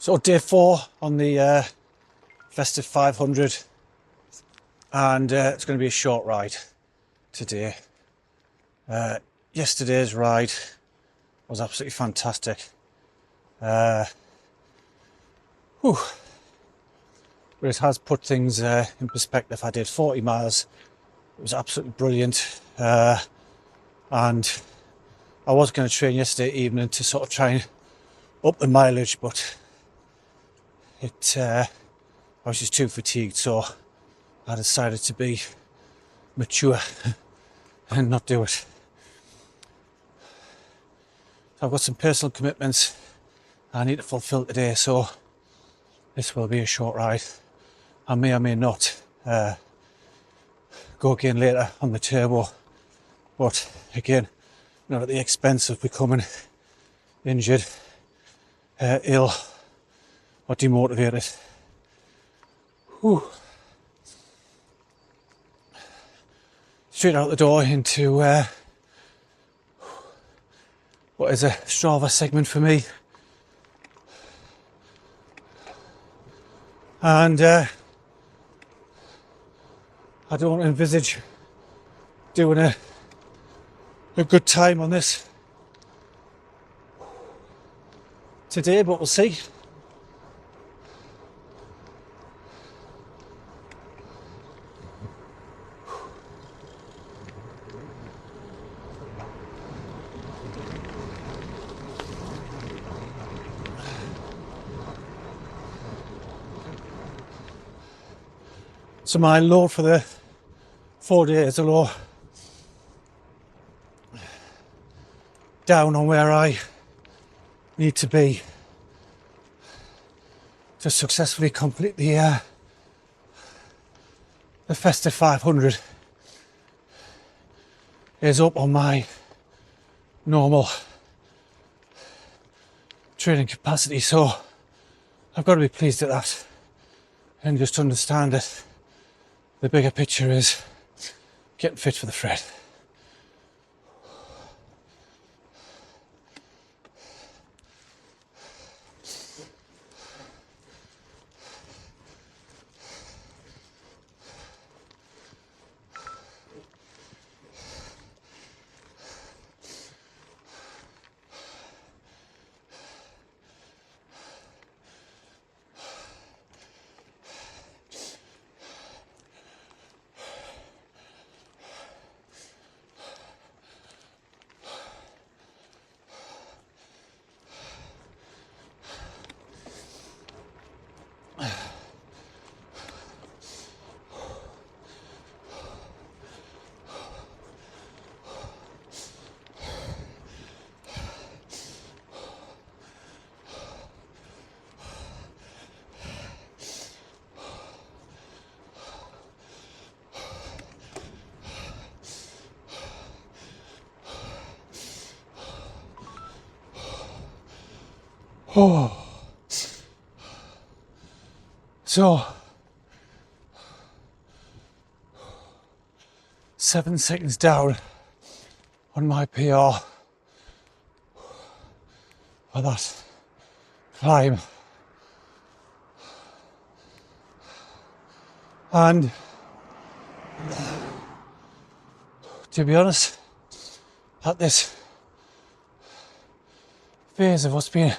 So day 4 on the Festive 500, and it's going to be a short ride today. Yesterday's ride was absolutely fantastic. But it has put things in perspective. I did 40 miles. It was absolutely brilliant. And I was going to train yesterday evening to sort of try and up the mileage, but I was just too fatigued, so I decided to be mature and not do it. I've got some personal commitments I need to fulfill today, so this will be a short ride. I may or may not go again later on the turbo, but again, not at the expense of becoming injured, ill or demotivated. Whew. Straight out the door into what is a Strava segment for me, and I don't envisage doing a good time on this today, but we'll see. So my load for the 4 days, a low down on where I need to be to successfully complete the Festive 500 is up on my normal training capacity, so I've got to be pleased at that and just understand that the bigger picture is getting fit for the Fred. Oh, so 7 seconds down on my PR for that climb, and to be honest, at this phase of what's been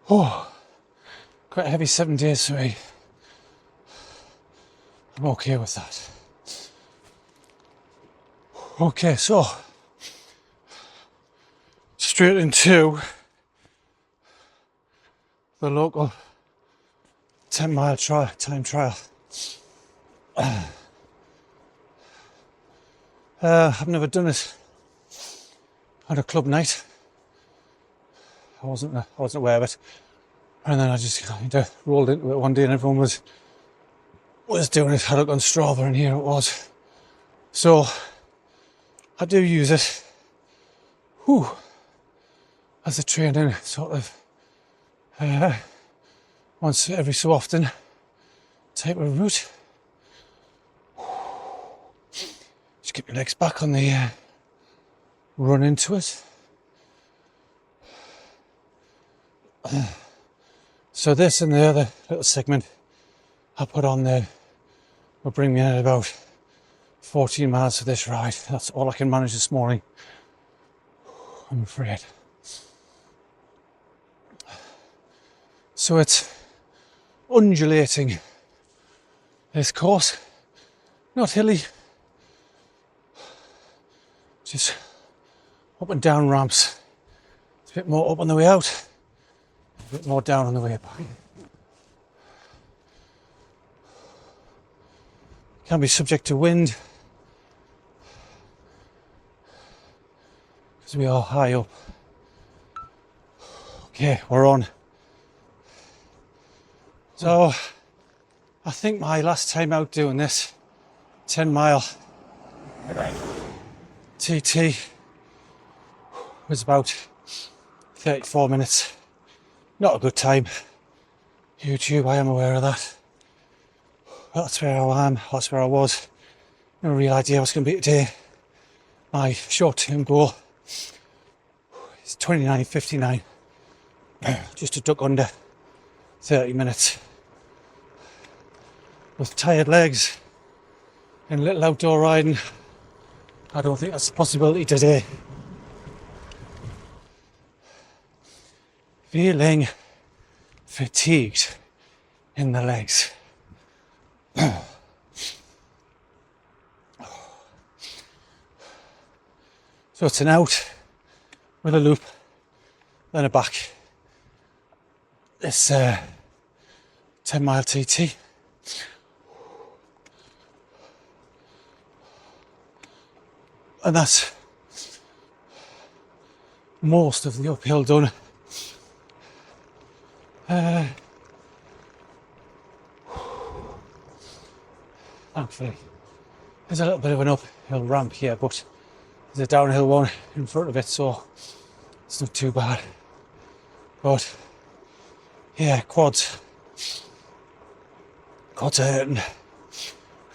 quite a heavy 7 days for me, I'm okay with that. Okay, so straight into the local 10-mile time trial. I've never done it on a club night. I wasn't aware of it, and then I just kind of rolled into it one day, and everyone was doing it. I looked on Strava, and here it was. So I do use it as a training sort of once every so often type of route. Just get my legs back on the run into it. So this and the other little segment I put on there will bring me in at about 14 miles for this ride. That's all I can manage this morning, I'm afraid. So it's undulating, this course, not hilly, just up and down ramps. It's a bit more up on the way out, a bit more down on the way back. Can be subject to wind because we are high up. Okay, we're on. So I think my last time out doing this 10-mile TT was about 34 minutes. Not a good time. YouTube, I am aware of that. That's where I am, that's where I was. No real idea what's going to be today. My short-term goal is 29.59. Just a duck under 30 minutes. With tired legs and little outdoor riding, I don't think that's a possibility today. Feeling fatigued in the legs. So it's an out with a loop, then a back. This 10-mile TT. And that's most of the uphill done. Thankfully, there's a little bit of an uphill ramp here, but there's a downhill one in front of it, so it's not too bad. But yeah, quads are hurting.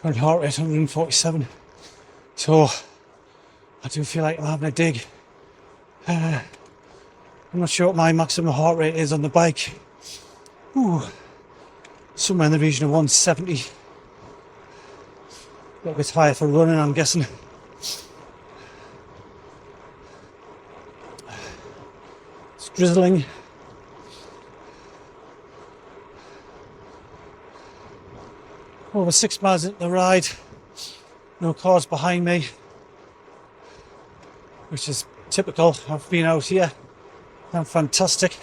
Current heart rate 147. So I do feel like I'm having a dig. I'm not sure what my maximum heart rate is on the bike. Ooh, somewhere in the region of 170. A little bit higher for running, I'm guessing. It's drizzling. Over 6 miles into the ride. No cars behind me, which is typical. I've been out here. I'm fantastic.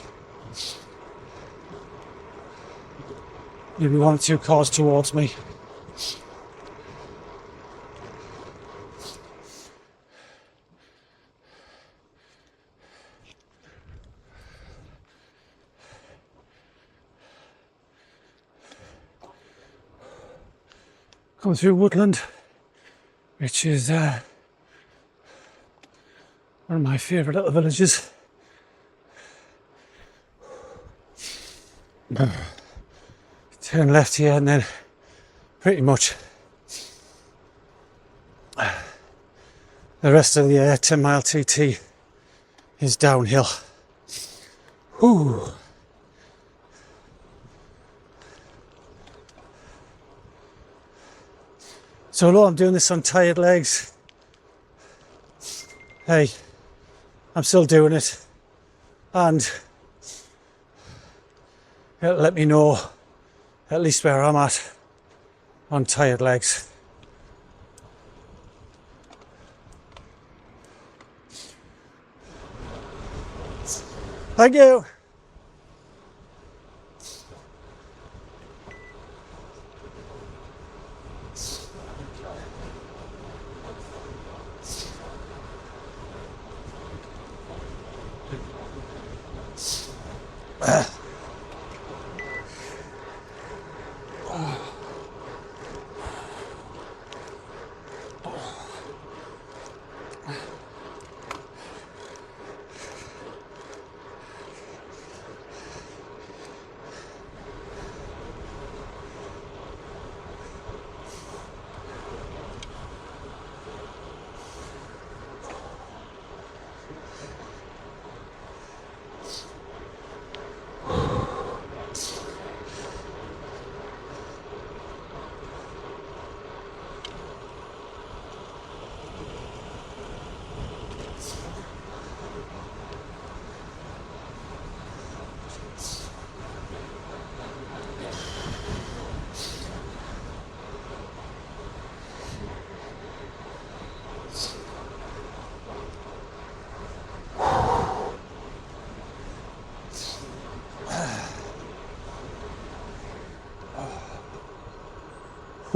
Maybe 1 or 2 cars towards me. Come through woodland, which is one of my favourite little villages. Turn left here and then pretty much the rest of the 10-mile TT is downhill. Whew. So although I'm doing this on tired legs, hey, I'm still doing it, and it'll let me know at least where I'm at on tired legs. Thank you.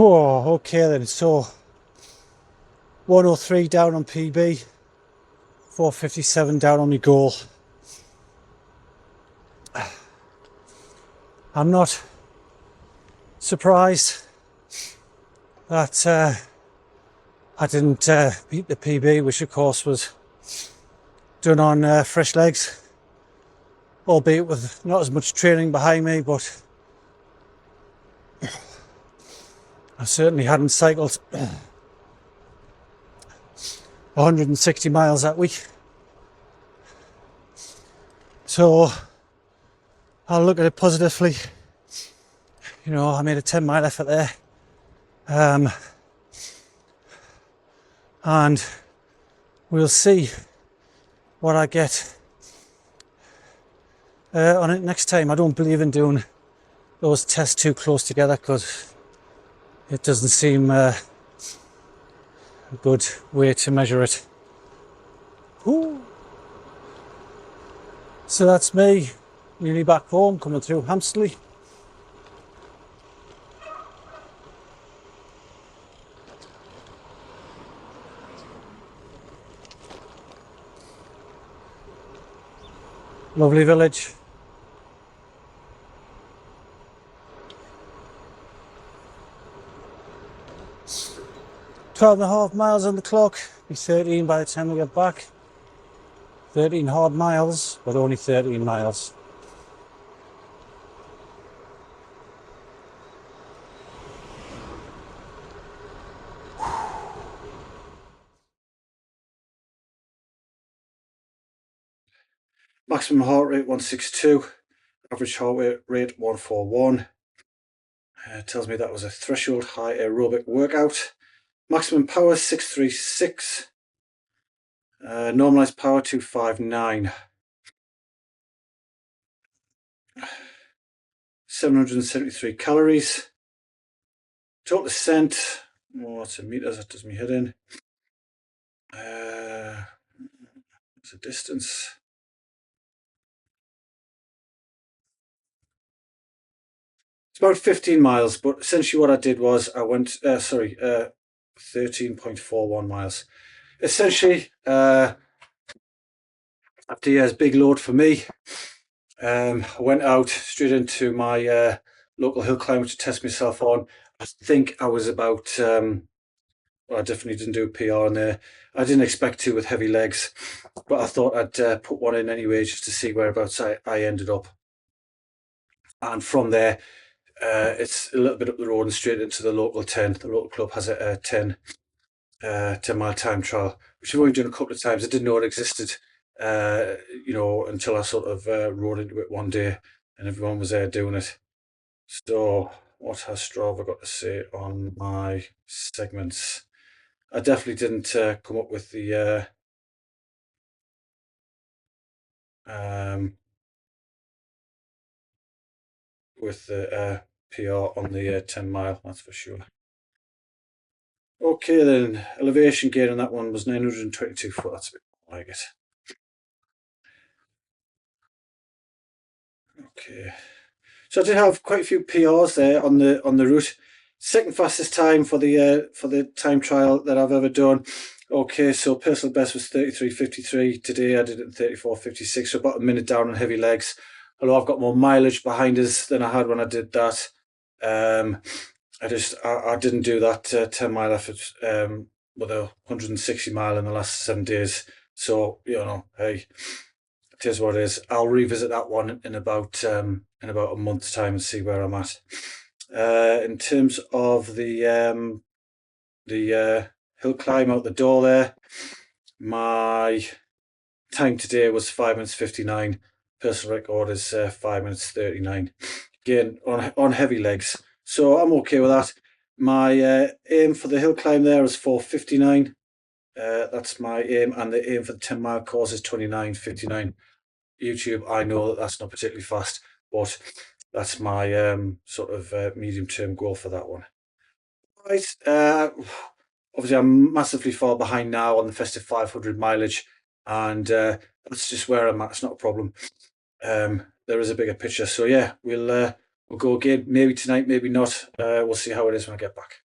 Oh, okay then. So 103 down on PB, 457 down on my goal. I'm not surprised that I didn't beat the PB, which of course was done on fresh legs, albeit with not as much training behind me, but I certainly hadn't cycled 160 miles that week. So I'll look at it positively. You know, I made a 10-mile effort there. And we'll see what I get on it next time. I don't believe in doing those tests too close together because it doesn't seem a good way to measure it. Ooh. So that's me, nearly back home, coming through Hampstead. Lovely village. 12.5 miles on the clock, be 13 by the time we get back. 13 hard miles, but only 13 miles. Maximum heart rate 162, average heart rate 141. Tells me that was a threshold high aerobic workout. Maximum power 636. Normalized power 259. 773 calories. Total descent. Oh, that's in meters, that does me head in. It's a distance. It's about 15 miles, but essentially what I did was I went, 13.41 miles. Essentially, after a year's big load for me, I went out straight into my local hill climb to test myself on. I think I was about, well, I definitely didn't do a PR in there. I didn't expect to with heavy legs, but I thought I'd put one in anyway just to see whereabouts I ended up. And from there, it's a little bit up the road and straight into the local 10. The local club has a 10-mile time trial, which I've only done a couple of times. I didn't know it existed, you know, until I sort of rode into it one day and everyone was there doing it. So what has Strava got to say on my segments? I definitely didn't come up with the PR on the 10 mile, that's for sure. Okay then, elevation gain on that one was 922 foot, that's a bit more like it. Okay, so I did have quite a few PRs there on the route. Second fastest time for the time trial that I've ever done. Okay, so personal best was 33:53. Today I did it in 34:56, so about a minute down on heavy legs. Although I've got more mileage behind us than I had when I did that. I didn't do that 10-mile effort with a 160 mile in the last 7 days. So, you know, hey, it is what it is. I'll revisit that one in about a month's time and see where I'm at. In terms of the hill climb out the door there, my time today was 5 minutes 59. Personal record is 5 minutes 39. Again, on heavy legs. So I'm okay with that. My aim for the hill climb there is 4:59. That's my aim, and the aim for the 10-mile course is 29:59. YouTube, I know that that's not particularly fast, but that's my sort of medium-term goal for that one. Right, obviously I'm massively far behind now on the Festive 500 mileage, and that's just where I'm at. It's not a problem. There is a bigger picture, so yeah, we'll go again. Maybe tonight, maybe not. We'll see how it is when I get back.